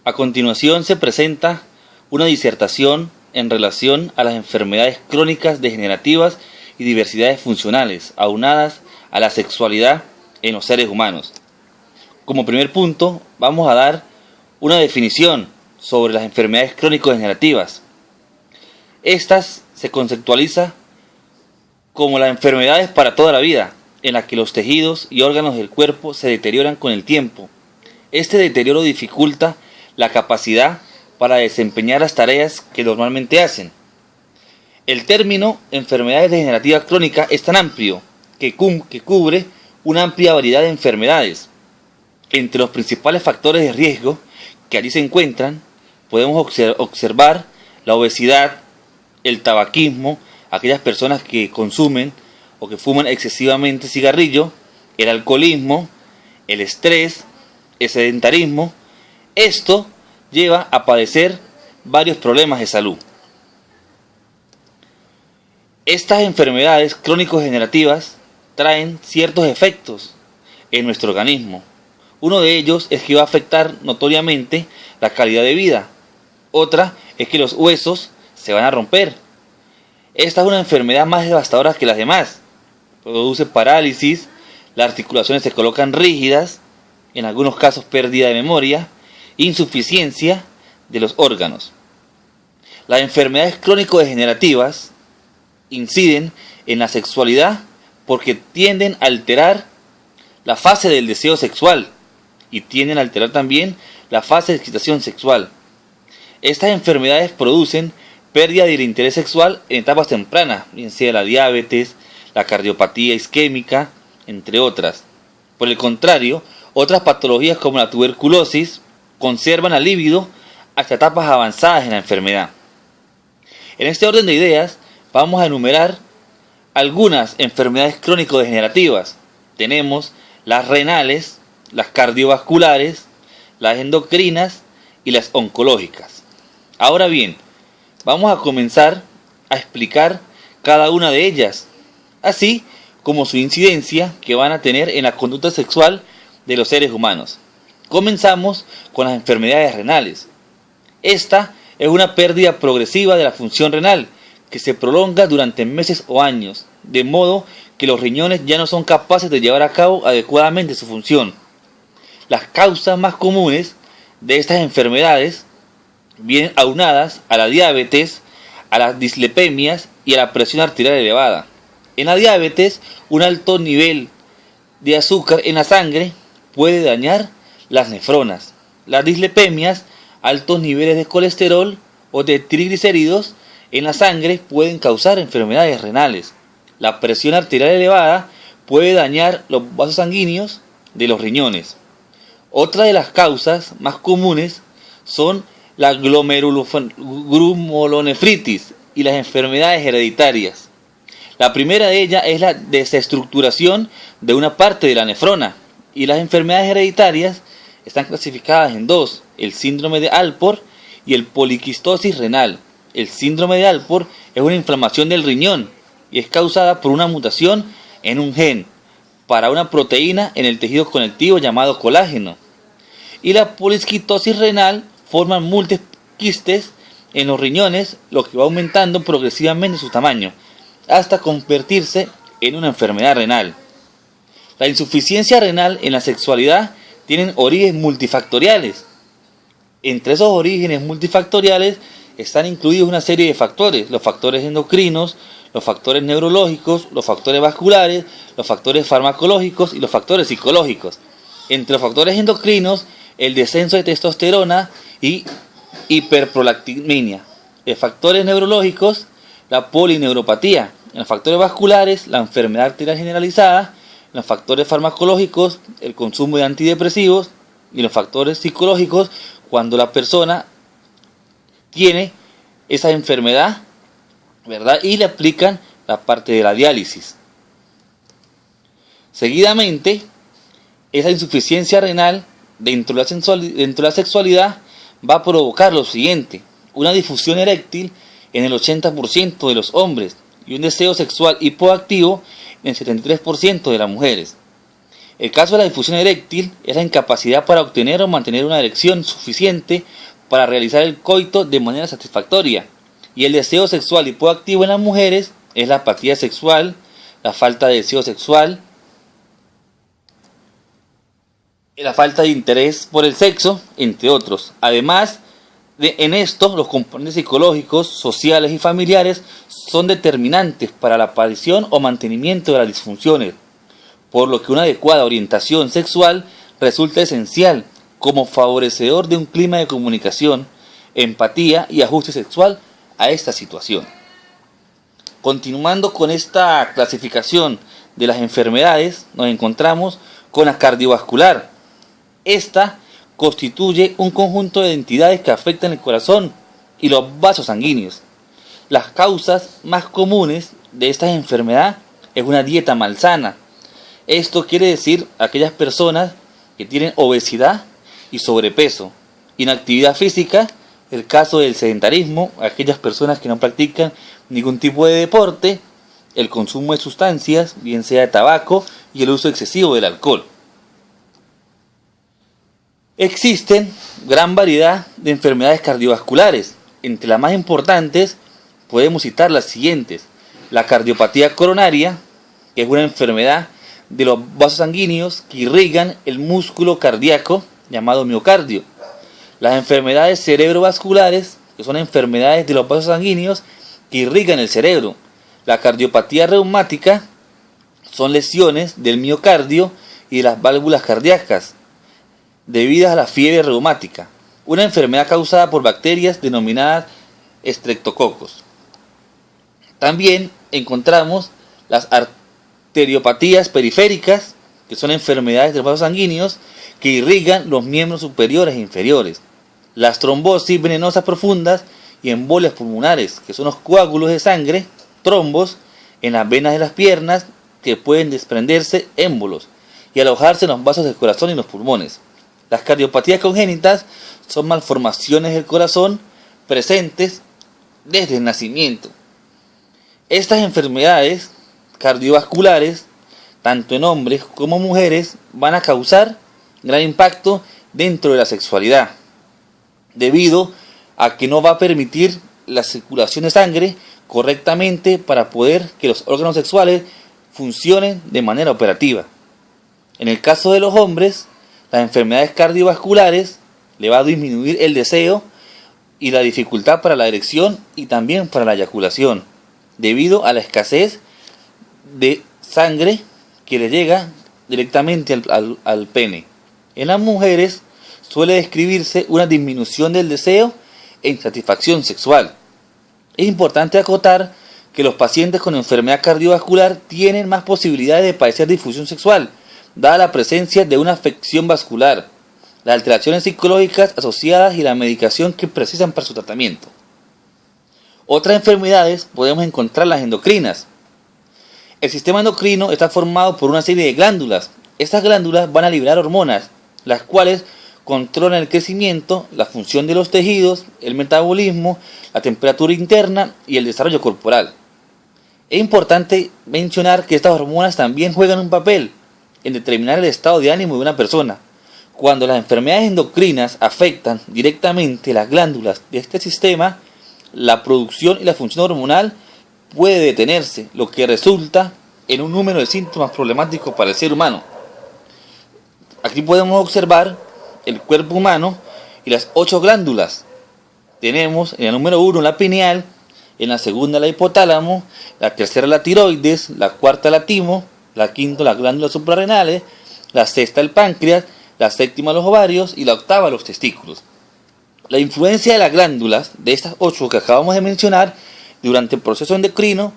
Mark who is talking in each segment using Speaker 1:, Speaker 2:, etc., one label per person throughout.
Speaker 1: A continuación se presenta una disertación en relación a las enfermedades crónicas degenerativas y diversidades funcionales aunadas a la sexualidad en los seres humanos. Como primer punto, vamos a dar una definición sobre las enfermedades crónico-degenerativas. Estas se conceptualiza como las enfermedades para toda la vida, en las que los tejidos y órganos del cuerpo se deterioran con el tiempo. Este deterioro dificulta la capacidad para desempeñar las tareas que normalmente hacen. El término enfermedades degenerativas crónicas es tan amplio que cubre una amplia variedad de enfermedades. Entre los principales factores de riesgo que allí se encuentran, podemos observar la obesidad, el tabaquismo, aquellas personas que consumen o que fuman excesivamente cigarrillo, el alcoholismo, el estrés, el sedentarismo. Esto lleva a padecer varios problemas de salud. Estas enfermedades crónico-degenerativas traen ciertos efectos en nuestro organismo. Uno de ellos es que va a afectar notoriamente la calidad de vida. Otra es que los huesos se van a romper. Esta es una enfermedad más devastadora que las demás. Produce parálisis, las articulaciones se colocan rígidas, en algunos casos pérdida de memoria, insuficiencia de los órganos. Las enfermedades crónico-degenerativas inciden en la sexualidad porque tienden a alterar la fase del deseo sexual y tienden a alterar también la fase de excitación sexual. Estas enfermedades producen pérdida del interés sexual en etapas tempranas, bien sea la diabetes, la cardiopatía isquémica, entre otras. Por el contrario, otras patologías como la tuberculosis conservan la libido hasta etapas avanzadas en la enfermedad. En este orden de ideas, vamos a enumerar algunas enfermedades crónico-degenerativas. Tenemos las renales, las cardiovasculares, las endocrinas y las oncológicas. Ahora bien, vamos a comenzar a explicar cada una de ellas, así como su incidencia que van a tener en la conducta sexual de los seres humanos. Comenzamos con las enfermedades renales. Esta es una pérdida progresiva de la función renal que se prolonga durante meses o años, de modo que los riñones ya no son capaces de llevar a cabo adecuadamente su función. Las causas más comunes de estas enfermedades vienen aunadas a la diabetes, a las dislipemias y a la presión arterial elevada. En la diabetes, un alto nivel de azúcar en la sangre puede dañar las nefronas. Las dislipemias, altos niveles de colesterol o de triglicéridos en la sangre pueden causar enfermedades renales. La presión arterial elevada puede dañar los vasos sanguíneos de los riñones. Otra de las causas más comunes son la glomerulonefritis y las enfermedades hereditarias. La primera de ellas es la desestructuración de una parte de la nefrona, y las enfermedades hereditarias están clasificadas en dos: el síndrome de Alport y el poliquistosis renal. El síndrome de Alport es una inflamación del riñón y es causada por una mutación en un gen para una proteína en el tejido conectivo llamado colágeno. Y la poliquistosis renal forma múltiples quistes en los riñones, lo que va aumentando progresivamente su tamaño hasta convertirse en una enfermedad renal. La insuficiencia renal en la sexualidad tienen orígenes multifactoriales. Entre esos orígenes multifactoriales están incluidos una serie de factores: los factores endocrinos, los factores neurológicos, los factores vasculares, los factores farmacológicos y los factores psicológicos. Entre los factores endocrinos, el descenso de testosterona y hiperprolactinemia. En factores neurológicos, la polineuropatía. En los factores vasculares, la enfermedad arterial generalizada. En los factores farmacológicos, el consumo de antidepresivos. Y en los factores psicológicos, cuando la persona tiene esa enfermedad, ¿verdad?, y le aplican la parte de la diálisis. Seguidamente, esa insuficiencia renal dentro de la sexualidad va a provocar lo siguiente: una disfunción eréctil en el 80% de los hombres y un deseo sexual hipoactivo en el 73% de las mujeres. El caso de la disfunción eréctil es la incapacidad para obtener o mantener una erección suficiente para realizar el coito de manera satisfactoria. Y el deseo sexual hipoactivo en las mujeres es la apatía sexual, la falta de deseo sexual, la falta de interés por el sexo, entre otros. Además, en esto, los componentes psicológicos, sociales y familiares son determinantes para la aparición o mantenimiento de las disfunciones, por lo que una adecuada orientación sexual resulta esencial como favorecedor de un clima de comunicación, empatía y ajuste sexual a esta situación. Continuando con esta clasificación de las enfermedades, nos encontramos con la cardiovascular. Esta constituye un conjunto de entidades que afectan el corazón y los vasos sanguíneos. Las causas más comunes de esta enfermedad es una dieta malsana. Esto quiere decir aquellas personas que tienen obesidad y sobrepeso, inactividad física, el caso del sedentarismo, aquellas personas que no practican ningún tipo de deporte, el consumo de sustancias, bien sea de tabaco, y el uso excesivo del alcohol. Existen gran variedad de enfermedades cardiovasculares. Entre las más importantes podemos citar las siguientes: la cardiopatía coronaria, que es una enfermedad de los vasos sanguíneos que irrigan el músculo cardíaco llamado miocardio. Las enfermedades cerebrovasculares, que son enfermedades de los vasos sanguíneos que irrigan el cerebro. La cardiopatía reumática son lesiones del miocardio y de las válvulas cardíacas debidas a la fiebre reumática, una enfermedad causada por bacterias denominadas estreptococos. También encontramos las arteriopatías periféricas, que son enfermedades de los vasos sanguíneos que irrigan los miembros superiores e inferiores. Las trombosis venenosas profundas y embolias pulmonares, que son los coágulos de sangre, trombos, en las venas de las piernas que pueden desprenderse émbolos y alojarse en los vasos del corazón y los pulmones. Las cardiopatías congénitas son malformaciones del corazón presentes desde el nacimiento. Estas enfermedades cardiovasculares, tanto en hombres como mujeres, van a causar gran impacto dentro de la sexualidad, debido a que no va a permitir la circulación de sangre correctamente para poder que los órganos sexuales funcionen de manera operativa. En el caso de los hombres, las enfermedades cardiovasculares le va a disminuir el deseo y la dificultad para la erección y también para la eyaculación, debido a la escasez de sangre que le llega directamente al pene. En las mujeres suele describirse una disminución del deseo e insatisfacción sexual. Es importante acotar que los pacientes con enfermedad cardiovascular tienen más posibilidades de padecer disfunción sexual, dada la presencia de una afección vascular, las alteraciones psicológicas asociadas y la medicación que precisan para su tratamiento. Otras enfermedades podemos encontrar las endocrinas. El sistema endocrino está formado por una serie de glándulas. Estas glándulas van a liberar hormonas, las cuales controlan el crecimiento, la función de los tejidos, el metabolismo, la temperatura interna y el desarrollo corporal. Es importante mencionar que estas hormonas también juegan un papel en determinar el estado de ánimo de una persona. Cuando las enfermedades endocrinas afectan directamente las glándulas de este sistema, la producción y la función hormonal puede detenerse, lo que resulta en un número de síntomas problemáticos para el ser humano. Aquí podemos observar el cuerpo humano y las 8 glándulas. Tenemos en el número 1 la pineal, en la segunda la hipotálamo, la tercera la tiroides, la cuarta la timo, la quinta las glándulas suprarrenales, la sexta el páncreas, la séptima los ovarios y la octava los testículos. La influencia de las glándulas, de estas 8 que acabamos de mencionar, durante el proceso endocrino,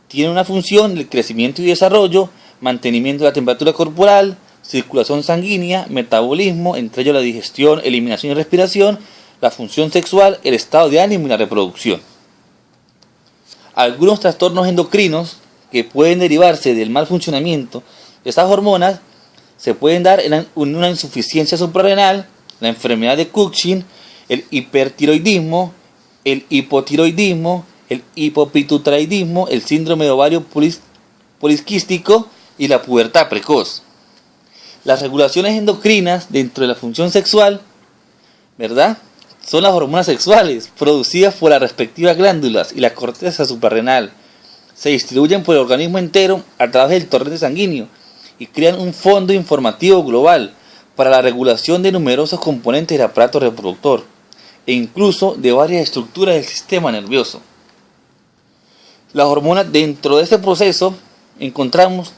Speaker 1: tiene una función del crecimiento y desarrollo, mantenimiento de la temperatura corporal, circulación sanguínea, metabolismo, entre ellos la digestión, eliminación y respiración, la función sexual, el estado de ánimo y la reproducción. Algunos trastornos endocrinos que pueden derivarse del mal funcionamiento de estas hormonas se pueden dar en una insuficiencia suprarrenal, la enfermedad de Cushing, el hipertiroidismo, el hipotiroidismo, el hipopituitarismo, el síndrome de ovario poliquístico y la pubertad precoz. Las regulaciones endocrinas dentro de la función sexual, ¿verdad?, son las hormonas sexuales producidas por las respectivas glándulas y la corteza suprarrenal. Se distribuyen por el organismo entero a través del torrente sanguíneo y crean un fondo informativo global para la regulación de numerosos componentes del aparato reproductor e incluso de varias estructuras del sistema nervioso. Las hormonas, dentro de este proceso encontramos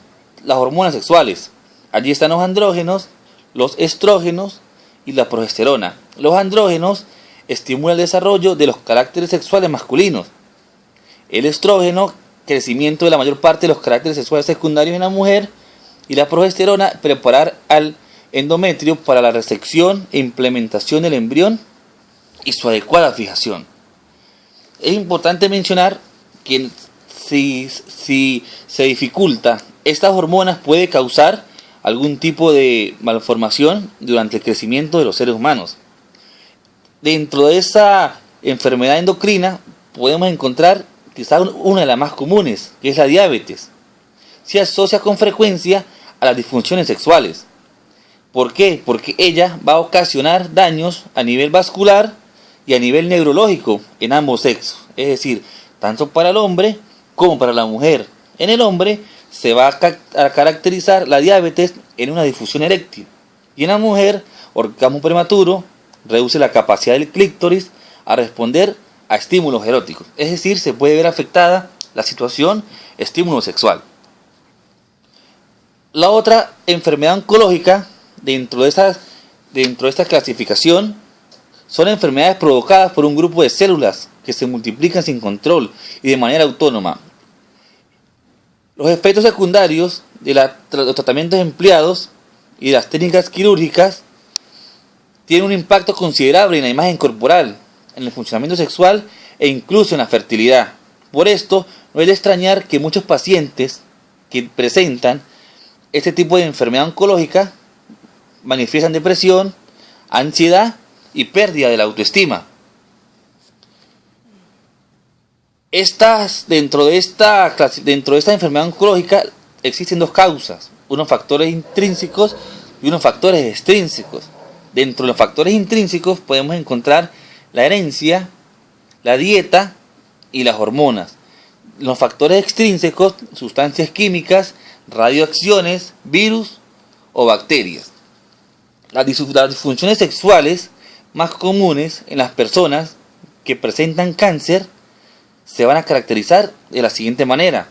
Speaker 1: las hormonas sexuales. Allí están los andrógenos, los estrógenos y la progesterona. Los andrógenos estimulan el desarrollo de los caracteres sexuales masculinos. El estrógeno, crecimiento de la mayor parte de los caracteres sexuales secundarios en la mujer. Y la progesterona, preparar al endometrio para la resección e implementación del embrión y su adecuada fijación. Es importante mencionar que si se dificulta estas hormonas puede causar algún tipo de malformación durante el crecimiento de los seres humanos. Dentro de esa enfermedad endocrina podemos encontrar quizás una de las más comunes, que es la diabetes. Se asocia con frecuencia a las disfunciones sexuales. ¿Por qué? Porque ella va a ocasionar daños a nivel vascular y a nivel neurológico en ambos sexos. Es decir, tanto para el hombre como para la mujer. En el hombre se va a caracterizar la diabetes en una disfunción eréctil. Y en la mujer, orgasmo prematuro, reduce la capacidad del clítoris a responder a estímulos eróticos. Es decir, se puede ver afectada la situación estímulo sexual. La otra enfermedad oncológica dentro de esta clasificación son enfermedades provocadas por un grupo de células que se multiplican sin control y de manera autónoma. Los efectos secundarios de los tratamientos empleados y de las técnicas quirúrgicas tienen un impacto considerable en la imagen corporal, en el funcionamiento sexual e incluso en la fertilidad. Por esto, no es de extrañar que muchos pacientes que presentan este tipo de enfermedad oncológica manifiestan depresión, ansiedad y pérdida de la autoestima. Dentro de esta enfermedad oncológica existen dos causas, unos factores intrínsecos y unos factores extrínsecos. Dentro de los factores intrínsecos podemos encontrar la herencia, la dieta y las hormonas. Los factores extrínsecos, sustancias químicas, radioacciones, virus o bacterias. Las disfunciones sexuales más comunes en las personas que presentan cáncer se van a caracterizar de la siguiente manera: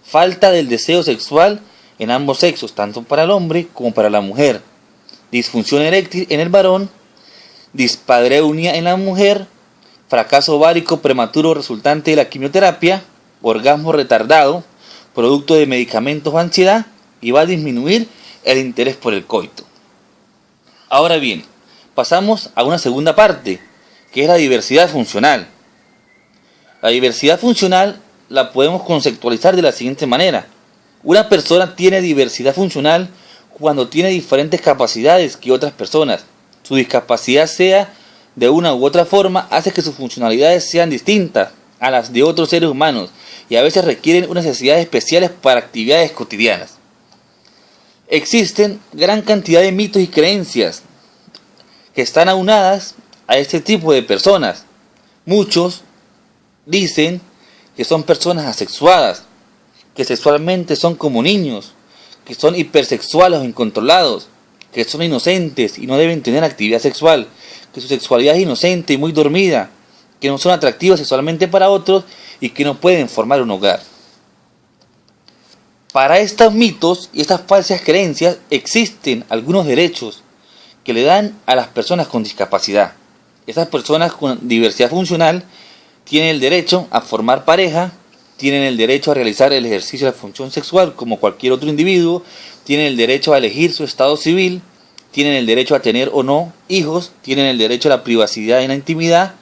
Speaker 1: falta del deseo sexual en ambos sexos, tanto para el hombre como para la mujer, disfunción eréctil en el varón, dispareunia en la mujer, fracaso ovárico prematuro resultante de la quimioterapia, orgasmo retardado, producto de medicamentos o ansiedad, y va a disminuir el interés por el coito. Ahora bien, pasamos a una segunda parte, que es la diversidad funcional. La diversidad funcional la podemos conceptualizar de la siguiente manera: una persona tiene diversidad funcional cuando tiene diferentes capacidades que otras personas. Su discapacidad, sea de una u otra forma, hace que sus funcionalidades sean distintas a las de otros seres humanos y a veces requieren unas necesidades especiales para actividades cotidianas. Existen gran cantidad de mitos y creencias que están aunadas a este tipo de personas. Muchos dicen que son personas asexuadas, que sexualmente son como niños, que son hipersexuales o incontrolados, que son inocentes y no deben tener actividad sexual, que su sexualidad es inocente y muy dormida, que no son atractivos sexualmente para otros y que no pueden formar un hogar. Para estos mitos y estas falsas creencias existen algunos derechos que le dan a las personas con discapacidad. Esas personas con diversidad funcional tienen el derecho a formar pareja, tienen el derecho a realizar el ejercicio de la función sexual como cualquier otro individuo, tienen el derecho a elegir su estado civil, tienen el derecho a tener o no hijos, tienen el derecho a la privacidad y la intimidad,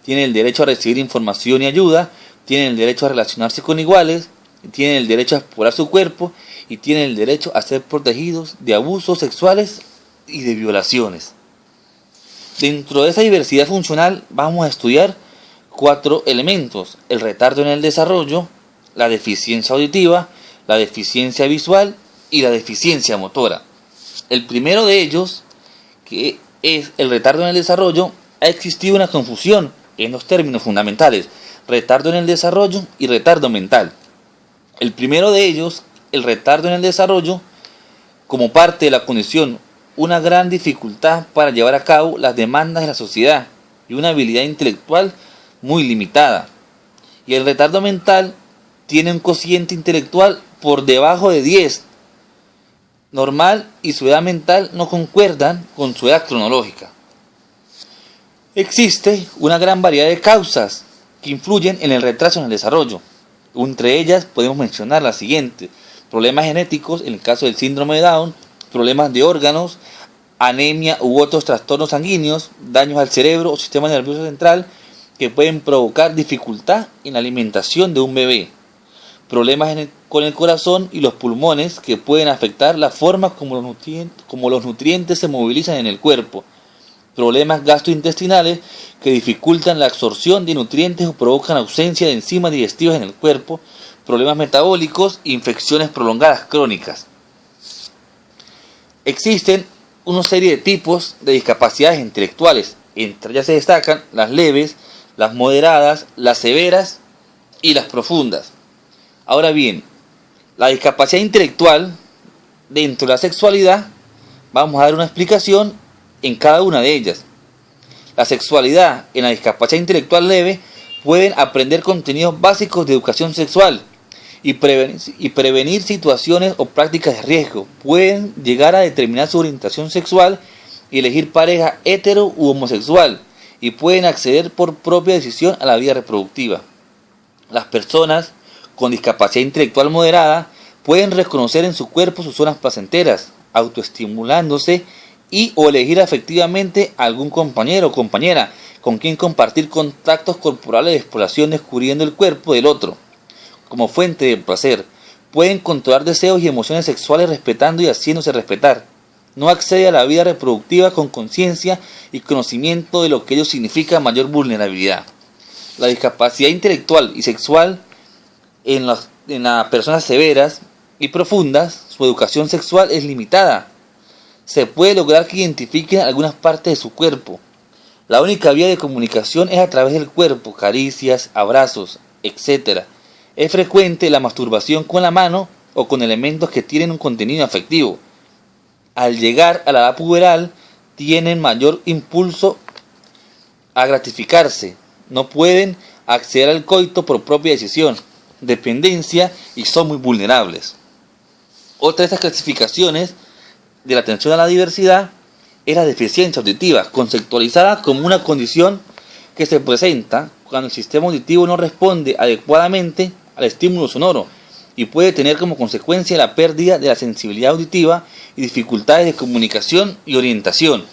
Speaker 1: tienen el derecho a recibir información y ayuda, tienen el derecho a relacionarse con iguales, tienen el derecho a explorar su cuerpo y tienen el derecho a ser protegidos de abusos sexuales y de violaciones. Dentro de esa diversidad funcional vamos a estudiar 4 elementos: el retardo en el desarrollo, la deficiencia auditiva, la deficiencia visual y la deficiencia motora. El primero de ellos, que es el retardo en el desarrollo, ha existido una confusión en dos términos fundamentales: retardo en el desarrollo y retardo mental. El primero de ellos, el retardo en el desarrollo, como parte de la condición, una gran dificultad para llevar a cabo las demandas de la sociedad y una habilidad intelectual muy limitada. Y el retardo mental tiene un cociente intelectual por debajo de 10, normal, y su edad mental no concuerdan con su edad cronológica. Existe una gran variedad de causas que influyen en el retraso en el desarrollo. Entre ellas podemos mencionar las siguientes: problemas genéticos en el caso del síndrome de Down, problemas de órganos, anemia u otros trastornos sanguíneos, daños al cerebro o sistema nervioso central que pueden provocar dificultad en la alimentación de un bebé, problemas con el corazón y los pulmones que pueden afectar la forma como los nutrientes se movilizan en el cuerpo, problemas gastrointestinales que dificultan la absorción de nutrientes o provocan ausencia de enzimas digestivas en el cuerpo, problemas metabólicos e infecciones prolongadas crónicas. Existen una serie de tipos de discapacidades intelectuales. Entre ellas se destacan las leves, las moderadas, las severas y las profundas. Ahora bien, la discapacidad intelectual dentro de la sexualidad, vamos a dar una explicación en cada una de ellas. La sexualidad en la discapacidad intelectual leve pueden aprender contenidos básicos de educación sexual y prevenir situaciones o prácticas de riesgo. Pueden llegar a determinar su orientación sexual y elegir pareja hetero u homosexual, y pueden acceder por propia decisión a la vida reproductiva. Las personas con discapacidad intelectual moderada pueden reconocer en su cuerpo sus zonas placenteras, autoestimulándose y o elegir afectivamente a algún compañero o compañera con quien compartir contactos corporales de exploración, descubriendo el cuerpo del otro como fuente de placer. Pueden controlar deseos y emociones sexuales respetando y haciéndose respetar. No accede a la vida reproductiva con conciencia y conocimiento de lo que ello significa mayor vulnerabilidad. La discapacidad intelectual y sexual en las personas severas y profundas, su educación sexual es limitada. Se puede lograr que identifiquen algunas partes de su cuerpo. La única vía de comunicación es a través del cuerpo, caricias, abrazos, etc. Es frecuente la masturbación con la mano o con elementos que tienen un contenido afectivo. Al llegar a la edad puberal, tienen mayor impulso a gratificarse. No pueden acceder al coito por propia decisión, dependencia, y son muy vulnerables. Otra de estas clasificaciones de la atención a la diversidad es la deficiencia auditiva, conceptualizada como una condición que se presenta cuando el sistema auditivo no responde adecuadamente al estímulo sonoro y puede tener como consecuencia la pérdida de la sensibilidad auditiva y dificultades de comunicación y orientación.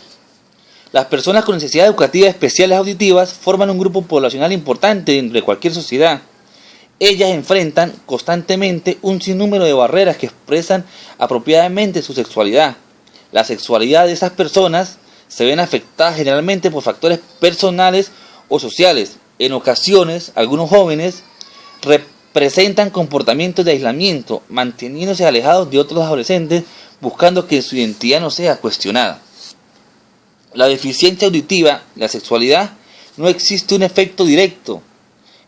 Speaker 1: Las personas con necesidades educativas especiales auditivas forman un grupo poblacional importante dentro de cualquier sociedad. Ellas enfrentan constantemente un sinnúmero de barreras que expresan apropiadamente su sexualidad. La sexualidad de esas personas se ven afectadas generalmente por personales o sociales. En ocasiones, algunos jóvenes presentan comportamientos de aislamiento, manteniéndose alejados de otros adolescentes, buscando que su identidad no sea cuestionada. La deficiencia auditiva, la sexualidad, no existe un efecto directo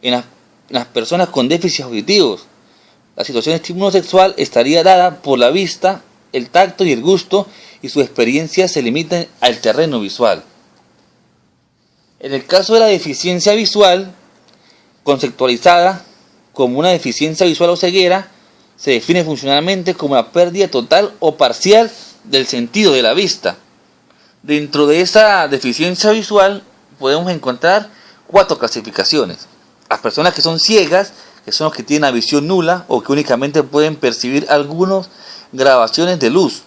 Speaker 1: en las personas con déficits auditivos. La situación de estímulo sexual estaría dada por la vista, el tacto y el gusto, y su experiencia se limita al terreno visual. En el caso de la deficiencia visual, conceptualizada como una deficiencia visual o ceguera, se define funcionalmente como la pérdida total o parcial del sentido de la vista. Dentro de esa deficiencia visual podemos encontrar 4 clasificaciones. Las personas que son ciegas, que son los que tienen la visión nula o que únicamente pueden percibir algunas grabaciones de luz.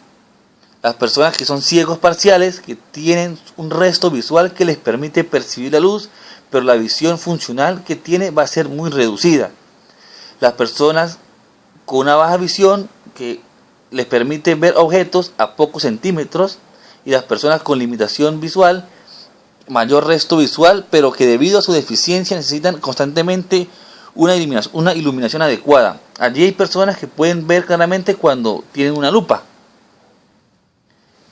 Speaker 1: Las personas que son ciegos parciales, que tienen un resto visual que les permite percibir la luz, pero la visión funcional que tiene va a ser muy reducida. Las personas con una baja visión, que les permite ver objetos a pocos centímetros, y las personas con limitación visual, mayor resto visual, pero que debido a su deficiencia necesitan constantemente una iluminación adecuada. Allí hay personas que pueden ver claramente cuando tienen una lupa.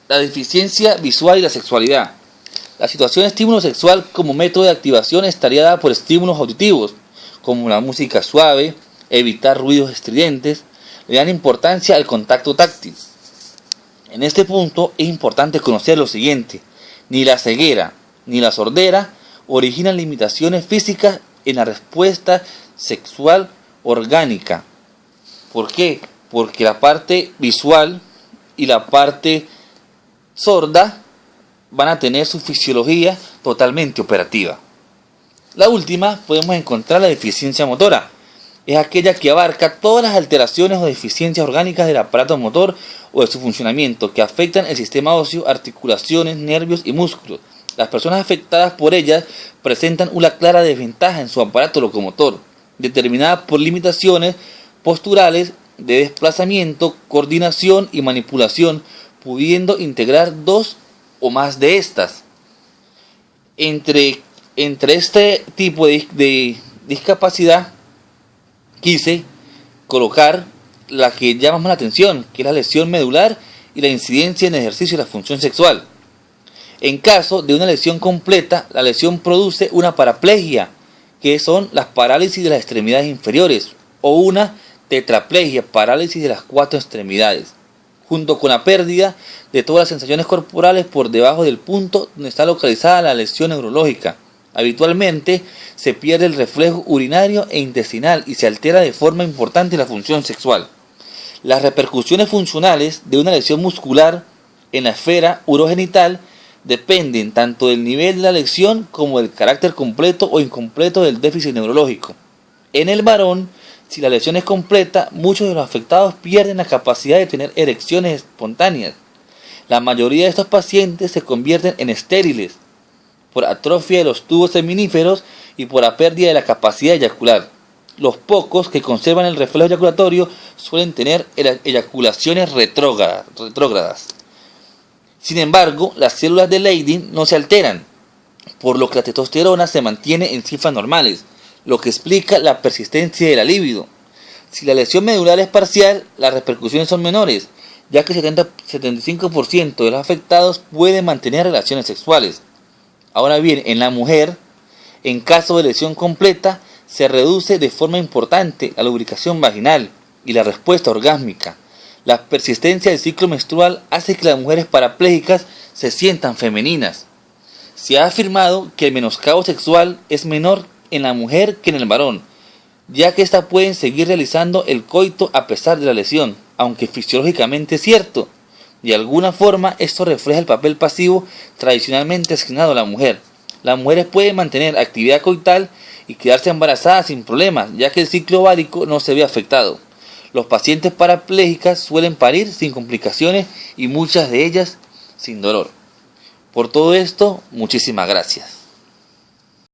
Speaker 1: La deficiencia visual y la sexualidad. La situación de estímulo sexual como método de activación estaría dada por estímulos auditivos, como la música suave, evitar ruidos estridentes, le dan importancia al contacto táctil. En este punto es importante conocer lo siguiente: ni la ceguera ni la sordera originan limitaciones físicas en la respuesta sexual orgánica. ¿Por qué? Porque la parte visual y la parte sorda van a tener su fisiología totalmente operativa. La última podemos encontrar la deficiencia motora. Es aquella que abarca todas las alteraciones o deficiencias orgánicas del aparato motor o de su funcionamiento que afectan el sistema óseo, articulaciones, nervios y músculos. Las personas afectadas por ellas presentan una clara desventaja en su aparato locomotor, determinada por limitaciones posturales, de desplazamiento, coordinación y manipulación, pudiendo integrar dos o más de estas. Entre este tipo de discapacidad quise colocar la que llama más la atención, que es la lesión medular y la incidencia en el ejercicio de la función sexual. En caso de una lesión completa, la lesión produce una paraplegia, que son las parálisis de las extremidades inferiores, o una tetraplegia, parálisis de las 4 extremidades, junto con la pérdida de todas las sensaciones corporales por debajo del punto donde está localizada la lesión neurológica. Habitualmente se pierde el reflejo urinario e intestinal y se altera de forma importante la función sexual. Las repercusiones funcionales de una lesión muscular en la esfera urogenital dependen tanto del nivel de la lesión como del carácter completo o incompleto del déficit neurológico. En el varón, si la lesión es completa, muchos de los afectados pierden la capacidad de tener erecciones espontáneas. La mayoría de estos pacientes se convierten en estériles por atrofia de los tubos seminíferos y por la pérdida de la capacidad de eyacular. Los pocos que conservan el reflejo eyaculatorio suelen tener eyaculaciones retrógradas. Sin embargo, las células de Leydig no se alteran, por lo que la testosterona se mantiene en cifras normales, lo que explica la persistencia de la libido. Si la lesión medular es parcial, las repercusiones son menores, ya que 75% de los afectados pueden mantener relaciones sexuales. Ahora bien, en la mujer, en caso de lesión completa, se reduce de forma importante la lubricación vaginal y la respuesta orgásmica. La persistencia del ciclo menstrual hace que las mujeres parapléjicas se sientan femeninas. Se ha afirmado que el menoscabo sexual es menor en la mujer que en el varón, ya que ésta pueden seguir realizando el coito a pesar de la lesión, aunque fisiológicamente es cierto. De alguna forma, esto refleja el papel pasivo tradicionalmente asignado a la mujer. Las mujeres pueden mantener actividad coital y quedarse embarazadas sin problemas, ya que el ciclo ovárico no se ve afectado. Los pacientes parapléjicas suelen parir sin complicaciones y muchas de ellas sin dolor. Por todo esto, muchísimas gracias.